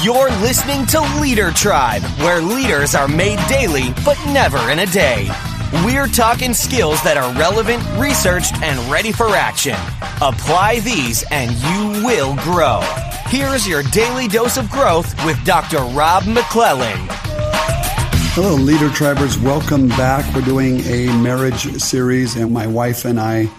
You're listening to Leader Tribe, where leaders are made daily, but never in a day. We're talking skills that are relevant, researched, and ready for action. Apply these and you will grow. Here's your daily dose of growth with Dr. Rob McClellan. Hello, Leader Tribers. Welcome back. We're doing a marriage series, and my wife and I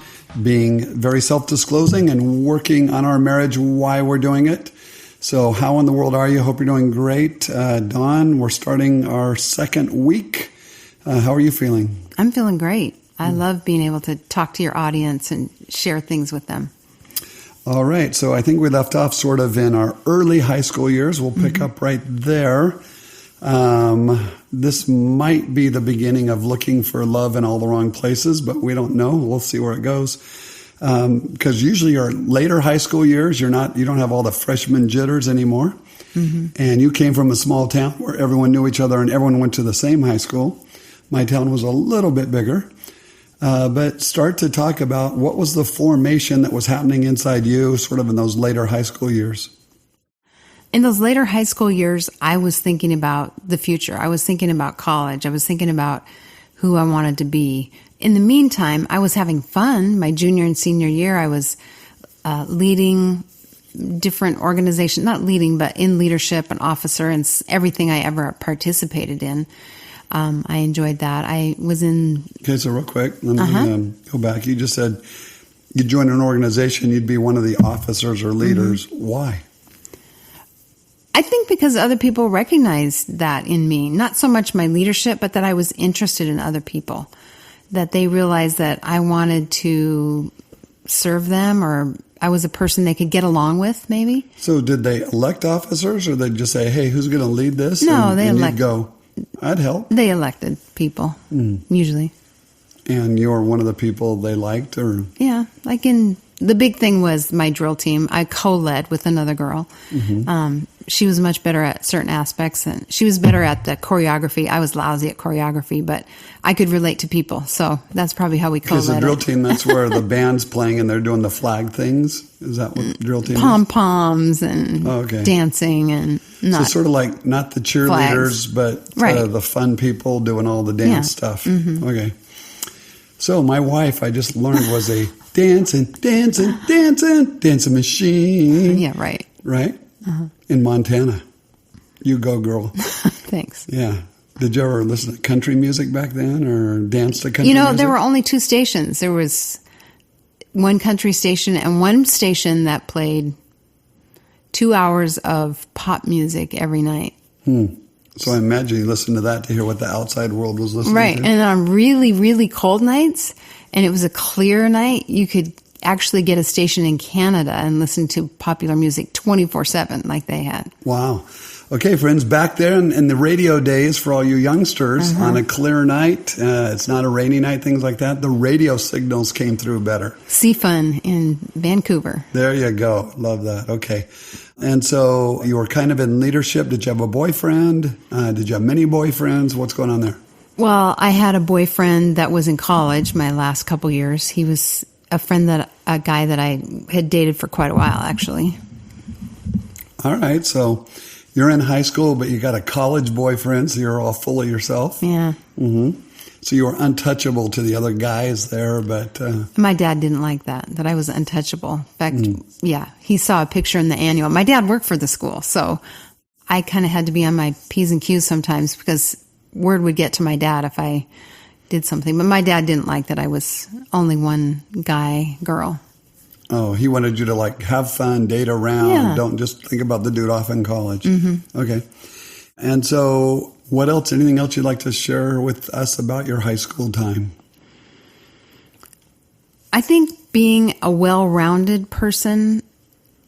being very self-disclosing and working on our marriage while we're doing it. So how in the world are you? Hope you're doing great. Dawn, we're starting our second week. How are you feeling? I'm feeling great. I love being able to talk to your audience and share things with them. All right. So I think we left off sort of in our early high school years. We'll pick up right there. This might be the beginning of looking for love in all the wrong places, but we don't know. We'll see where it goes. Because usually your later high school years, you don't have all the freshman jitters anymore. Mm-hmm. And you came from a small town where everyone knew each other and everyone went to the same high school. My town was a little bit bigger. But start to talk about what was the formation that was happening inside you sort of in those later high school years. In those later high school years, I was thinking about the future. I was thinking about college. I was thinking about who I wanted to be. In the meantime, I was having fun. My junior and senior year, I was leading different organizations, not leading, but in leadership, an officer, and everything I ever participated in. I enjoyed that. I was in... Okay, so real quick, let me go back. You just said you joined an organization, you'd be one of the officers or leaders. Mm-hmm. Why? I think because other people recognized that in me. Not so much my leadership, but that I was interested in other people. That they realized that I wanted to serve them, or I was a person they could get along with, maybe. So did they elect officers, or they just say, hey, who's going to lead this? No, they elected. Go, I'd help. They elected people, usually. And you were one of the people they liked? Or yeah, the big thing was my drill team. I co-led with another girl. Mm-hmm. She was much better at certain aspects, and she was better at the choreography. I was lousy at choreography, but I could relate to people. So that's probably how we co-led. Because the drill team, that's where the band's playing and they're doing the flag things. Is that what drill team Pom-poms and dancing and not. So sort of like not the cheerleaders, but the fun people doing all the dance stuff. Mm-hmm. Okay. So my wife, I just learned, was a dancing machine. Yeah, right. Right? Uh-huh. In Montana. You go, girl. Thanks. Yeah. Did you ever listen to country music back then or dance to country music? There were only two stations. There was one country station and one station that played 2 hours of pop music every night. So I imagine you listened to that to hear what the outside world was listening to. Right. And on really, really cold nights, and it was a clear night, you could actually get a station in Canada and listen to popular music 24/7 like they had. Wow. Okay, friends, back there in the radio days for all you youngsters, on a clear night, it's not a rainy night, things like that, the radio signals came through better. CFUN in Vancouver. There you go. Love that. Okay. And so you were kind of in leadership. Did you have a boyfriend? Did you have many boyfriends? What's going on there? Well, I had a boyfriend that was in college my last couple years. He was a guy that I had dated for quite a while, actually. All right. So you're in high school, but you got a college boyfriend, so you're all full of yourself. Yeah. Mm-hmm. So you were untouchable to the other guys there, but... My dad didn't like that I was untouchable. In fact, he saw a picture in the annual. My dad worked for the school, so I kind of had to be on my P's and Q's sometimes because word would get to my dad if I did something. But my dad didn't like that I was only one guy, girl. Oh, he wanted you to have fun, date around, don't just think about the dude off in college. Mm-hmm. Okay. And so... what else? Anything else you'd like to share with us about your high school time? I think being a well-rounded person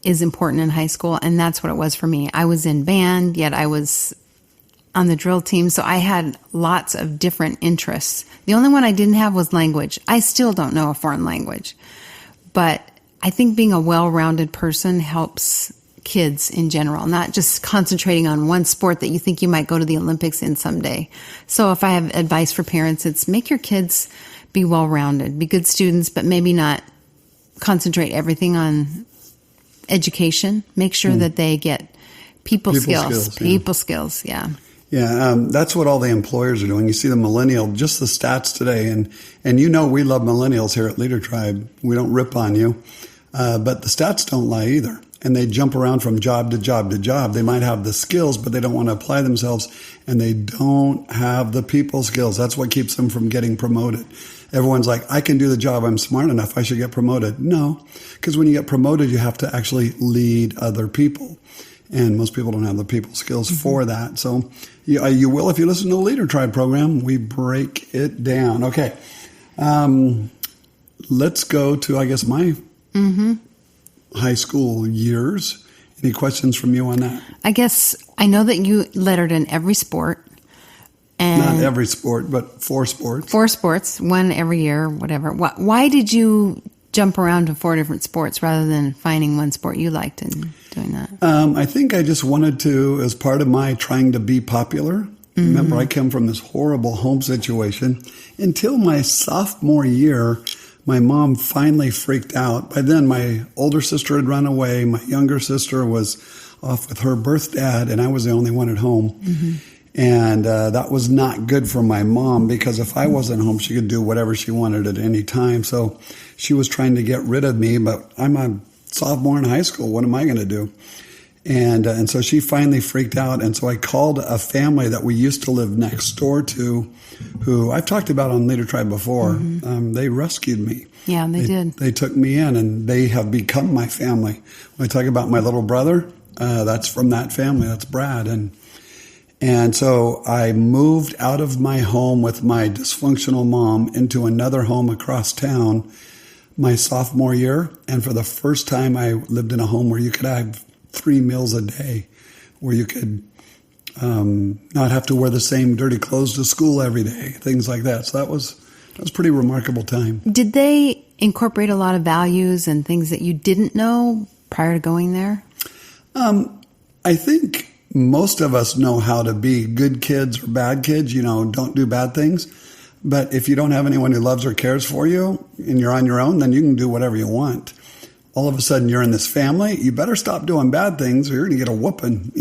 is important in high school, and that's what it was for me. I was in band, yet I was on the drill team, so I had lots of different interests. The only one I didn't have was language. I still don't know a foreign language. But I think being a well-rounded person helps kids in general, not just concentrating on one sport that you think you might go to the Olympics in someday. So if I have advice for parents, it's make your kids be well-rounded, be good students, but maybe not concentrate everything on education. Make sure that they get People skills. Yeah. People skills, yeah. Yeah, that's what all the employers are doing. You see the millennial, just the stats today, and you know we love millennials here at Leader Tribe. We don't rip on you, but the stats don't lie either. And they jump around from job to job to job. They might have the skills, but they don't want to apply themselves, and they don't have the people skills. That's what keeps them from getting promoted. Everyone's like, I can do the job. I'm smart enough. I should get promoted. No, because when you get promoted, you have to actually lead other people. And most people don't have the people skills for that. So you will if you listen to the Leader Tribe program. We break it down. Okay. Let's go to, I guess, my high school years. Any questions from you on that? I guess I know that you lettered in every sport. And Not every sport, but 4 sports. 4 sports, one every year, whatever. Why did you jump around to 4 different sports rather than finding one sport you liked and doing that? I think I just wanted to, as part of my trying to be popular. Remember, I came from this horrible home situation. Until my sophomore year, my mom finally freaked out. By then, my older sister had run away. My younger sister was off with her birth dad, and I was the only one at home. And that was not good for my mom, because if I wasn't home, she could do whatever she wanted at any time. So she was trying to get rid of me, but I'm a sophomore in high school. What am I going to do? And so she finally freaked out. And so I called a family that we used to live next door to, who I've talked about on Leader Tribe before. They rescued me. Yeah, they did. They took me in, and they have become my family. When I talk about my little brother, that's from that family. That's Brad. And so I moved out of my home with my dysfunctional mom into another home across town my sophomore year. And for the first time, I lived in a home where you could have 3 meals a day, where you could not have to wear the same dirty clothes to school every day, things like that. So that was a pretty remarkable time. Did they incorporate a lot of values and things that you didn't know prior to going there? I think most of us know how to be good kids or bad kids, don't do bad things. But if you don't have anyone who loves or cares for you and you're on your own, then you can do whatever you want. All of a sudden you're in this family, you better stop doing bad things or you're going to get a whooping,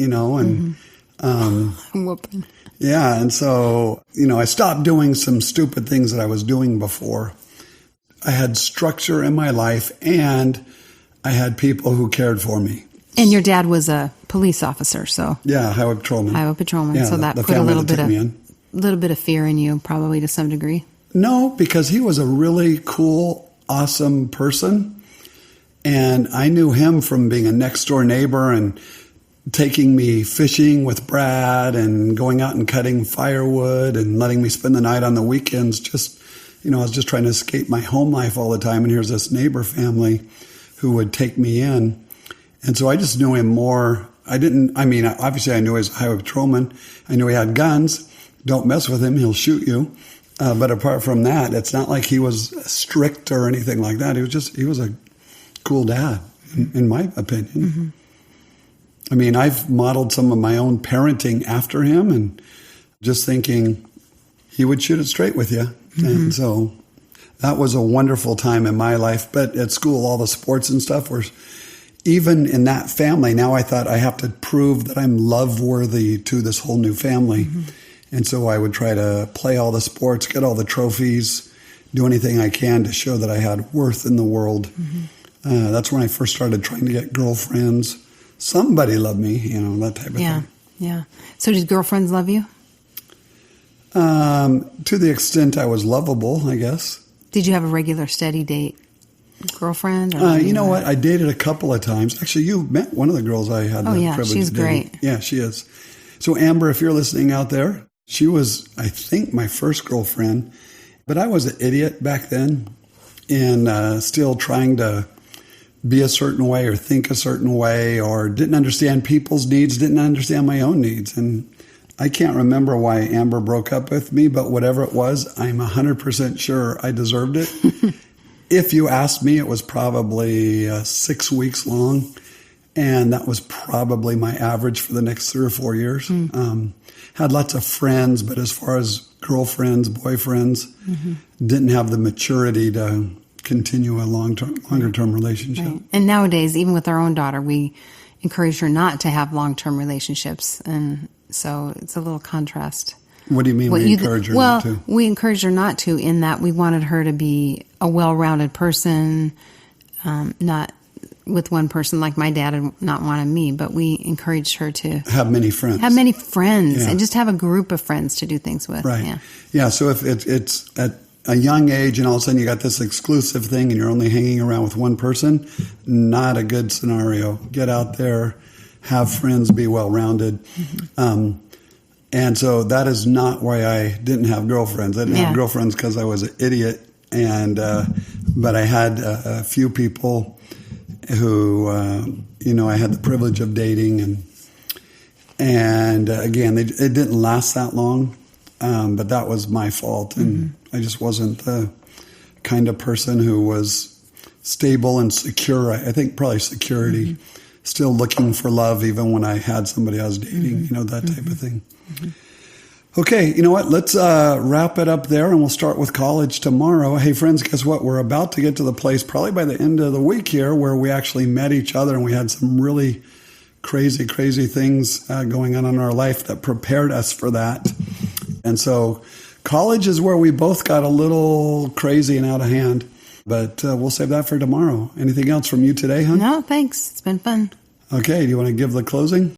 Whooping. Yeah. And so, I stopped doing some stupid things that I was doing before. I had structure in my life, and I had people who cared for me. And your dad was a police officer, so. Yeah, highway patrolman. Yeah, so that put a little bit of fear in you, probably to some degree. No, because he was a really cool, awesome person. And I knew him from being a next door neighbor and taking me fishing with Brad and going out and cutting firewood and letting me spend the night on the weekends. Just, I was just trying to escape my home life all the time. And here's this neighbor family who would take me in. And so I just knew him more. Obviously I knew he was a highway patrolman. I knew he had guns. Don't mess with him. He'll shoot you. But apart from that, it's not like he was strict or anything like that. He was a cool dad, in my opinion. I've modeled some of my own parenting after him, and just thinking he would shoot it straight with you. And so that was a wonderful time in my life. But at school, all the sports and stuff were, even in that family, now I thought I have to prove that I'm love-worthy to this whole new family. And so I would try to play all the sports, get all the trophies, do anything I can to show that I had worth in the world. That's when I first started trying to get girlfriends. Somebody loved me, that type of thing. Yeah. So did girlfriends love you? To the extent I was lovable, I guess. Did you have a regular steady date girlfriend? You know what? I dated a couple of times. Actually, you met one of the girls I had the privilege she's of dating. great. Yeah, she is. So Amber, if you're listening out there, she was, I think, my first girlfriend. But I was an idiot back then, and still trying to be a certain way or think a certain way, or didn't understand people's needs, didn't understand my own needs. And I can't remember why Amber broke up with me, but whatever it was, I'm 100% sure I deserved it. If you asked me, it was probably 6 weeks long, and that was probably my average for the next 3 or 4 years. Had lots of friends, but as far as girlfriends, boyfriends, didn't have the maturity to continue a longer term relationship. Right. And nowadays, even with our own daughter, we encouraged her not to have long-term relationships. And so it's a little contrast. What do you mean we encourage her not to? Well, we encouraged her not to in that we wanted her to be a well-rounded person, not with one person like my dad had not wanted me, but we encouraged her to have many friends. Yeah. And just have a group of friends to do things with. Right. Yeah. So if it's at a young age and all of a sudden you got this exclusive thing and you're only hanging around with one person, not a good scenario. Get out there, have friends, be well-rounded. Mm-hmm. And so that is not why I didn't have girlfriends. I didn't have girlfriends because I was an idiot. And, but I had a few people who, I had the privilege of dating and again, it didn't last that long. But that was my fault. And I just wasn't the kind of person who was stable and secure. I think probably security, still looking for love even when I had somebody I was dating, that type of thing. Okay, you know what? Let's wrap it up there and we'll start with college tomorrow. Hey, friends, guess what? We're about to get to the place probably by the end of the week here where we actually met each other and we had some really crazy, crazy things going on in our life that prepared us for that. And so college is where we both got a little crazy and out of hand, but we'll save that for tomorrow. Anything else from you today, hon? No, thanks. It's been fun. Okay. Do you want to give the closing?